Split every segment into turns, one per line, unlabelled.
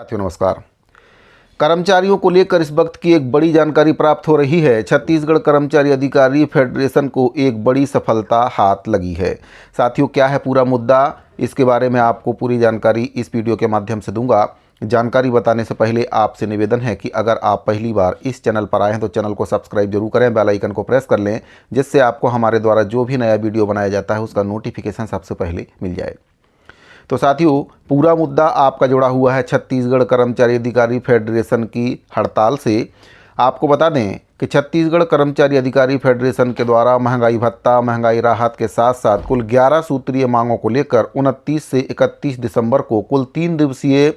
साथियों नमस्कार। कर्मचारियों को लेकर इस वक्त की एक बड़ी जानकारी प्राप्त हो रही है। छत्तीसगढ़ कर्मचारी अधिकारी फेडरेशन को एक बड़ी सफलता हाथ लगी है। साथियों, क्या है पूरा मुद्दा, इसके बारे में आपको पूरी जानकारी इस वीडियो के माध्यम से दूंगा। जानकारी बताने से पहले आपसे निवेदन है कि अगर आप पहली बार इस चैनल पर आए हैं तो चैनल को सब्सक्राइब जरूर करें, बेल आइकन को प्रेस कर लें, जिससे आपको हमारे द्वारा जो भी नया वीडियो बनाया जाता है उसका नोटिफिकेशन सबसे पहले मिल जाए। तो साथियों, पूरा मुद्दा आपका जुड़ा हुआ है छत्तीसगढ़ कर्मचारी अधिकारी फेडरेशन की हड़ताल से। आपको बता दें कि छत्तीसगढ़ कर्मचारी अधिकारी फेडरेशन के द्वारा महंगाई भत्ता, महंगाई राहत के साथ साथ कुल 11 सूत्रीय मांगों को लेकर 29 से 31 दिसंबर को कुल 3 दिवसीय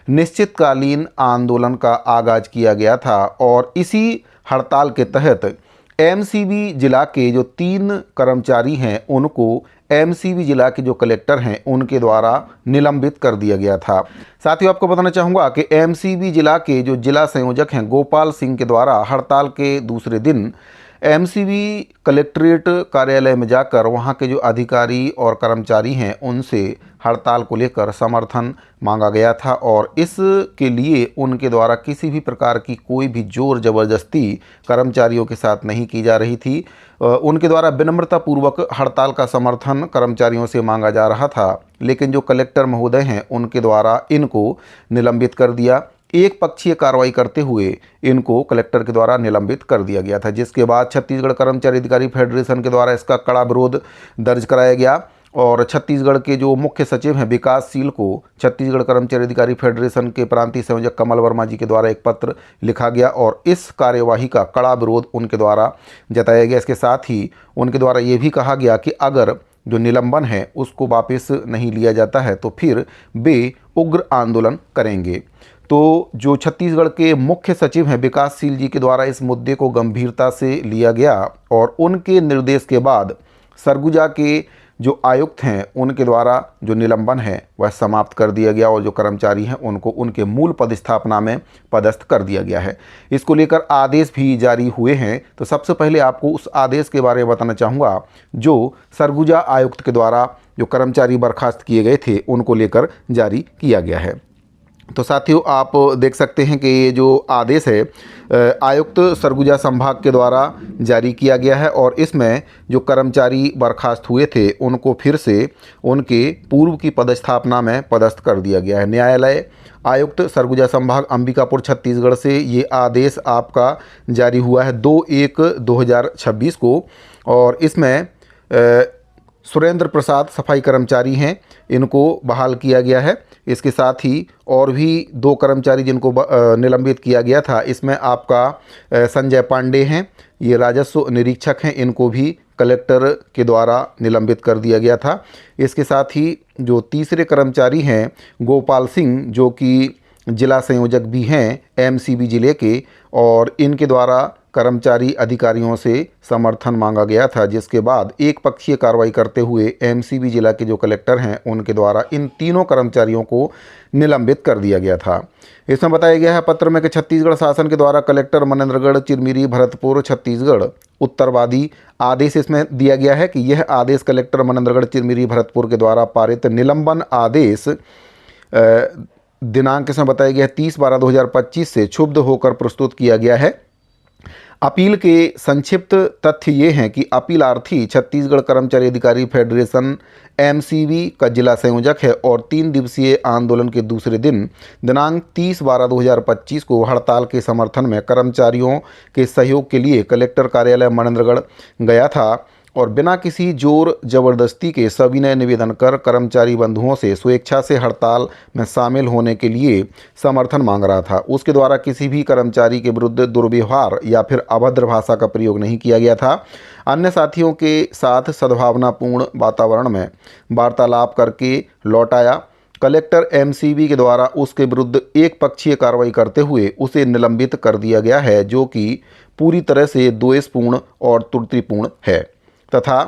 निश्चितकालीन आंदोलन का आगाज किया गया था। और इसी हड़ताल के तहत एमसीबी जिला के जो 3 कर्मचारी हैं उनको एमसीबी जिला के जो कलेक्टर हैं उनके द्वारा निलंबित कर दिया गया था। साथियों, आपको बताना चाहूँगा कि एमसीबी जिला के जो जिला संयोजक हैं गोपाल सिंह के द्वारा हड़ताल के दूसरे दिन एमसीबी कलेक्ट्रेट कार्यालय में जाकर वहां के जो अधिकारी और कर्मचारी हैं उनसे हड़ताल को लेकर समर्थन मांगा गया था। और इसके लिए उनके द्वारा किसी भी प्रकार की कोई भी जोर ज़बरदस्ती कर्मचारियों के साथ नहीं की जा रही थी। उनके द्वारा विनम्रतापूर्वक हड़ताल का समर्थन कर्मचारियों से मांगा जा रहा था, लेकिन जो कलेक्टर महोदय हैं उनके द्वारा इनको निलंबित कर दिया। एक पक्षीय कार्रवाई करते हुए इनको कलेक्टर के द्वारा निलंबित कर दिया गया था, जिसके बाद छत्तीसगढ़ कर्मचारी अधिकारी फेडरेशन के द्वारा इसका कड़ा विरोध दर्ज कराया गया। और छत्तीसगढ़ के जो मुख्य सचिव हैं विकासशील को छत्तीसगढ़ कर्मचारी अधिकारी फेडरेशन के प्रांतीय संयोजक कमल वर्मा जी के द्वारा एक पत्र लिखा गया और इस कार्यवाही का कड़ा विरोध उनके द्वारा जताया गया। इसके साथ ही उनके द्वारा ये भी कहा गया कि अगर जो निलंबन है उसको वापस नहीं लिया जाता है तो फिर वे उग्र आंदोलन करेंगे। तो जो छत्तीसगढ़ के मुख्य सचिव हैं विकासशील जी के द्वारा इस मुद्दे को गंभीरता से लिया गया और उनके निर्देश के बाद सरगुजा के जो आयुक्त हैं उनके द्वारा जो निलंबन है वह समाप्त कर दिया गया और जो कर्मचारी हैं उनको उनके मूल पदस्थापना में पदस्थ कर दिया गया है। इसको लेकर आदेश भी जारी हुए हैं। तो सबसे पहले आपको उस आदेश के बारे में बताना चाहूँगा जो सरगुजा आयुक्त के द्वारा जो कर्मचारी बर्खास्त किए गए थे उनको लेकर जारी किया गया है। तो साथियों, आप देख सकते हैं कि ये जो आदेश है आयुक्त सरगुजा संभाग के द्वारा जारी किया गया है और इसमें जो कर्मचारी बर्खास्त हुए थे उनको फिर से उनके पूर्व की पदस्थापना में पदस्थ कर दिया गया है। न्यायालय आयुक्त सरगुजा संभाग अंबिकापुर छत्तीसगढ़ से ये आदेश आपका जारी हुआ है 2/1/2026 को। और इसमें सुरेंद्र प्रसाद सफाई कर्मचारी हैं, इनको बहाल किया गया है। इसके साथ ही और भी 2 कर्मचारी जिनको निलंबित किया गया था, इसमें आपका संजय पांडे हैं, ये राजस्व निरीक्षक हैं, इनको भी कलेक्टर के द्वारा निलंबित कर दिया गया था। इसके साथ ही जो तीसरे कर्मचारी हैं गोपाल सिंह जो कि जिला संयोजक भी हैं एमसीबी जिले के, और इनके द्वारा कर्मचारी अधिकारियों से समर्थन मांगा गया था, जिसके बाद एक पक्षीय कार्रवाई करते हुए एमसीबी जिला के जो कलेक्टर हैं उनके द्वारा इन तीनों कर्मचारियों को निलंबित कर दिया गया था। इसमें बताया गया है पत्र में कि छत्तीसगढ़ शासन के द्वारा कलेक्टर मनेन्द्रगढ़ चिरमिरी भरतपुर छत्तीसगढ़ उत्तरवादी आदेश इसमें दिया गया है कि यह आदेश कलेक्टर मनेन्द्रगढ़ चिरमिरी भरतपुर के द्वारा पारित निलंबन आदेश दिनांक इसमें बताया गया 30/12/2025 से क्षुब्ध होकर प्रस्तुत किया गया है। अपील के संक्षिप्त तथ्य ये हैं कि अपीलार्थी छत्तीसगढ़ कर्मचारी अधिकारी फेडरेशन एमसीबी का जिला संयोजक है और 3 दिवसीय आंदोलन के दूसरे दिन दिनांक 30/12/2025 को हड़ताल के समर्थन में कर्मचारियों के सहयोग के लिए कलेक्टर कार्यालय मनेन्द्रगढ़ गया था और बिना किसी जोर जबरदस्ती के सविनय निवेदन कर कर्मचारी बंधुओं से स्वेच्छा से हड़ताल में शामिल होने के लिए समर्थन मांग रहा था। उसके द्वारा किसी भी कर्मचारी के विरुद्ध दुर्व्यवहार या फिर अभद्र भाषा का प्रयोग नहीं किया गया था। अन्य साथियों के साथ सद्भावनापूर्ण वातावरण में वार्तालाप करके लौट आया। कलेक्टर एमसीबी के द्वारा उसके विरुद्ध एक पक्षीय कार्रवाई करते हुए उसे निलंबित कर दिया गया है, जो कि पूरी तरह से द्वेषपूर्ण और त्रुटिपूर्ण है तथा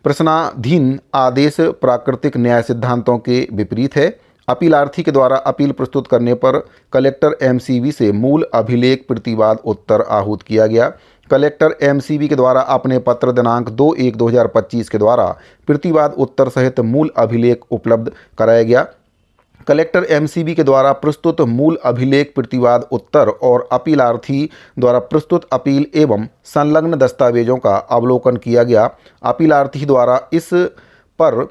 प्रश्नाधीन आदेश प्राकृतिक न्याय सिद्धांतों के विपरीत है। अपीलार्थी के द्वारा अपील प्रस्तुत करने पर कलेक्टर एमसीबी से मूल अभिलेख प्रतिवाद उत्तर आहूत किया गया। कलेक्टर एमसीबी के द्वारा अपने पत्र दिनांक 2/1/2025 के द्वारा प्रतिवाद उत्तर सहित मूल अभिलेख उपलब्ध कराया गया। कलेक्टर एमसीबी के द्वारा प्रस्तुत मूल अभिलेख प्रतिवाद उत्तर और अपीलार्थी द्वारा प्रस्तुत अपील एवं संलग्न दस्तावेजों का अवलोकन किया गया। अपीलार्थी द्वारा इस पर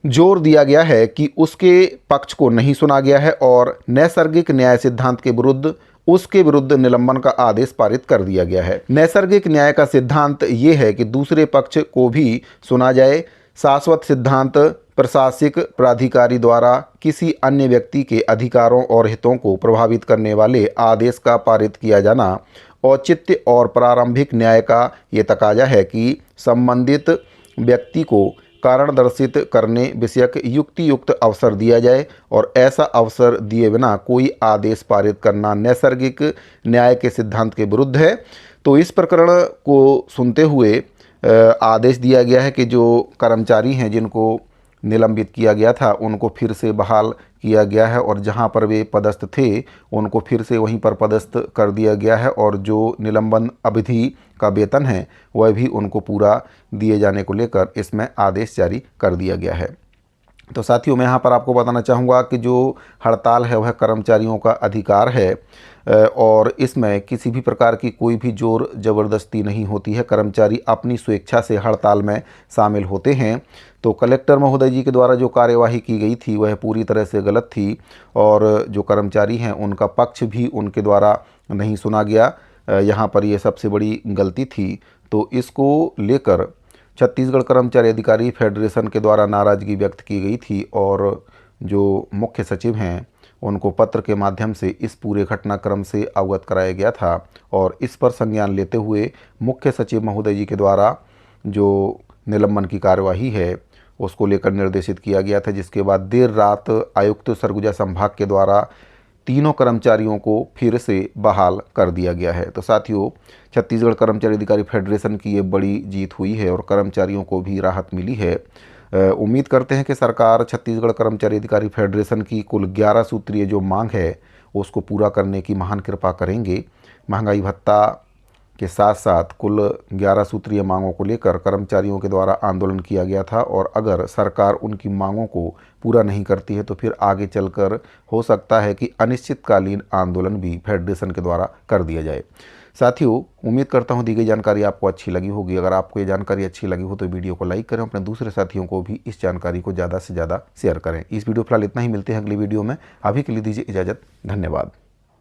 जोर दिया गया है कि उसके पक्ष को नहीं सुना गया है और नैसर्गिक न्याय सिद्धांत के विरुद्ध उसके विरुद्ध निलंबन का आदेश पारित कर दिया गया है। नैसर्गिक न्याय का सिद्धांत ये है कि दूसरे पक्ष को भी सुना जाए। शाश्वत सिद्धांत प्रशासनिक प्राधिकारी द्वारा किसी अन्य व्यक्ति के अधिकारों और हितों को प्रभावित करने वाले आदेश का पारित किया जाना। औचित्य और प्रारंभिक न्याय का ये तकाजा है कि संबंधित व्यक्ति को कारण दर्शित करने विषयक युक्तियुक्त अवसर दिया जाए और ऐसा अवसर दिए बिना कोई आदेश पारित करना नैसर्गिक न्याय के सिद्धांत के विरुद्ध है। तो इस प्रकरण को सुनते हुए आदेश दिया गया है कि जो कर्मचारी हैं जिनको निलंबित किया गया था उनको फिर से बहाल किया गया है और जहां पर वे पदस्थ थे उनको फिर से वहीं पर पदस्थ कर दिया गया है और जो निलंबन अवधि का वेतन है वह भी उनको पूरा दिए जाने को लेकर इसमें आदेश जारी कर दिया गया है। तो साथियों, मैं यहाँ पर आपको बताना चाहूँगा कि जो हड़ताल है वह कर्मचारियों का अधिकार है और इसमें किसी भी प्रकार की कोई भी जोर ज़बरदस्ती नहीं होती है। कर्मचारी अपनी स्वेच्छा से हड़ताल में शामिल होते हैं। तो कलेक्टर महोदय जी के द्वारा जो कार्यवाही की गई थी वह पूरी तरह से गलत थी और जो कर्मचारी हैं उनका पक्ष भी उनके द्वारा नहीं सुना गया। यहाँ पर ये सबसे बड़ी गलती थी। तो इसको लेकर छत्तीसगढ़ कर्मचारी अधिकारी फेडरेशन के द्वारा नाराज़गी व्यक्त की गई थी और जो मुख्य सचिव हैं उनको पत्र के माध्यम से इस पूरे घटनाक्रम से अवगत कराया गया था और इस पर संज्ञान लेते हुए मुख्य सचिव महोदय जी के द्वारा जो निलंबन की कार्यवाही है उसको लेकर निर्देशित किया गया था, जिसके बाद देर रात आयुक्त सरगुजा संभाग के द्वारा तीनों कर्मचारियों को फिर से बहाल कर दिया गया है। तो साथियों, छत्तीसगढ़ कर्मचारी अधिकारी फेडरेशन की ये बड़ी जीत हुई है और कर्मचारियों को भी राहत मिली है। उम्मीद करते हैं कि सरकार छत्तीसगढ़ कर्मचारी अधिकारी फेडरेशन की कुल 11 सूत्रीय जो मांग है उसको पूरा करने की महान कृपा करेंगे। महंगाई भत्ता के साथ साथ कुल 11 सूत्रीय मांगों को लेकर कर्मचारियों के द्वारा आंदोलन किया गया था और अगर सरकार उनकी मांगों को पूरा नहीं करती है तो फिर आगे चलकर हो सकता है कि अनिश्चितकालीन आंदोलन भी फेडरेशन के द्वारा कर दिया जाए। साथियों, उम्मीद करता हूँ दी गई जानकारी आपको अच्छी लगी होगी। अगर आपको ये जानकारी अच्छी लगी हो तो वीडियो को लाइक करें, अपने दूसरे साथियों को भी इस जानकारी को ज़्यादा से ज़्यादा शेयर करें। इस वीडियो फिलहाल इतना ही, मिलते हैं अगली वीडियो में। अभी के लिए दीजिए इजाज़त। धन्यवाद।